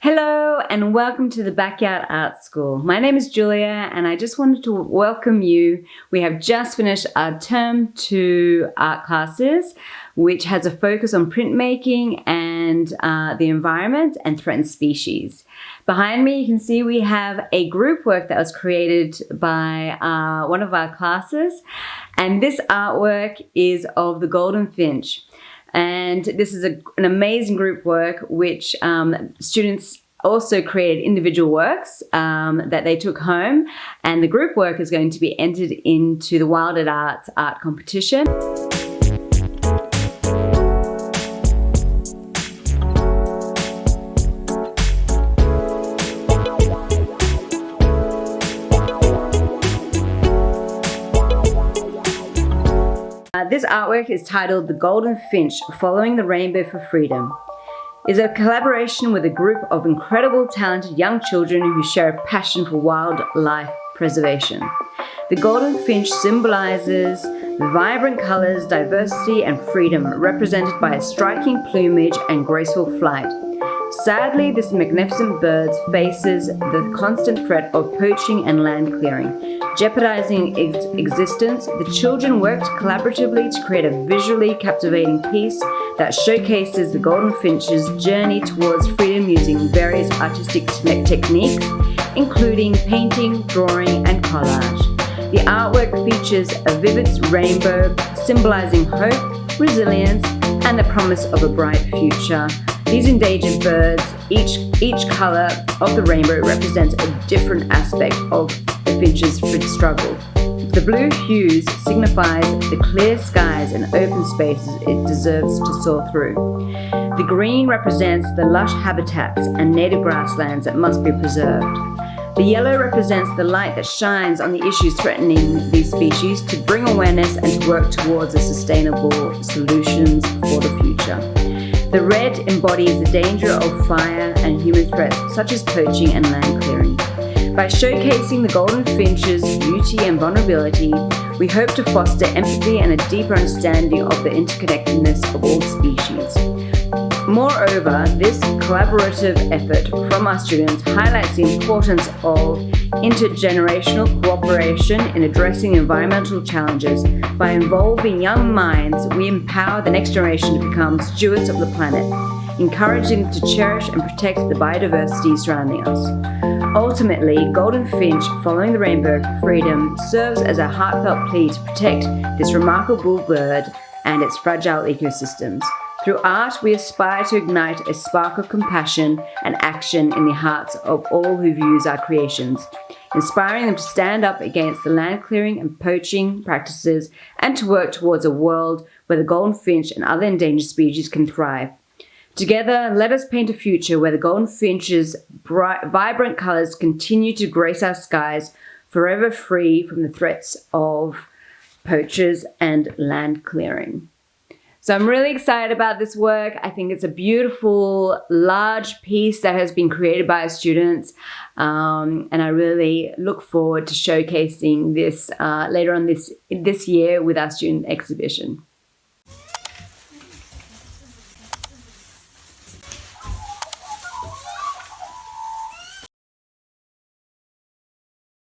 Hello and welcome to the Backyard Art School. My name is Julia and I just wanted to welcome you. We have just finished our term 2 art classes, which has a focus on printmaking and the environment and threatened species. Behind me you can see we have a group work that was created by one of our classes, and this artwork is of the golden finch. And this is an amazing group work which students also created individual works that they took home, and the group work is going to be entered into the Wild at Arts art competition. This artwork is titled The Golden Finch, Following the Rainbow for Freedom. It's a collaboration with a group of incredible talented young children who share a passion for wildlife preservation. The golden finch symbolizes the vibrant colors, diversity and freedom represented by a striking plumage and graceful flight. Sadly, this magnificent bird faces the constant threat of poaching and land clearing, jeopardizing its existence. The children worked collaboratively to create a visually captivating piece that showcases the golden finch's journey towards freedom using various artistic techniques, including painting, drawing, and collage. The artwork features a vivid rainbow symbolizing hope, resilience, and the promise of a bright future. These endangered birds, each color of the rainbow represents a different aspect of the finch's struggle. The blue hues signifies the clear skies and open spaces it deserves to soar through. The green represents the lush habitats and native grasslands that must be preserved. The yellow represents the light that shines on the issues threatening these species to bring awareness and to work towards sustainable solutions for the future. The red embodies the danger of fire and human threats such as poaching and land clearing. By showcasing the golden finch's beauty and vulnerability, we hope to foster empathy and a deeper understanding of the interconnectedness of all species. Moreover, this collaborative effort from our students highlights the importance of intergenerational cooperation in addressing environmental challenges. By involving young minds, we empower the next generation to become stewards of the planet, encouraging them to cherish and protect the biodiversity surrounding us. Ultimately, Golden Finch, Following the Rainbow for Freedom, serves as a heartfelt plea to protect this remarkable bird and its fragile ecosystems. Through art, we aspire to ignite a spark of compassion and action in the hearts of all who views our creations, inspiring them to stand up against the land clearing and poaching practices and to work towards a world where the golden finch and other endangered species can thrive. Together, let us paint a future where the golden finch's vibrant colors continue to grace our skies, forever free from the threats of poachers and land clearing. So I'm really excited about this work. I think it's a beautiful, large piece that has been created by our students. And I really look forward to showcasing this later on this year with our student exhibition.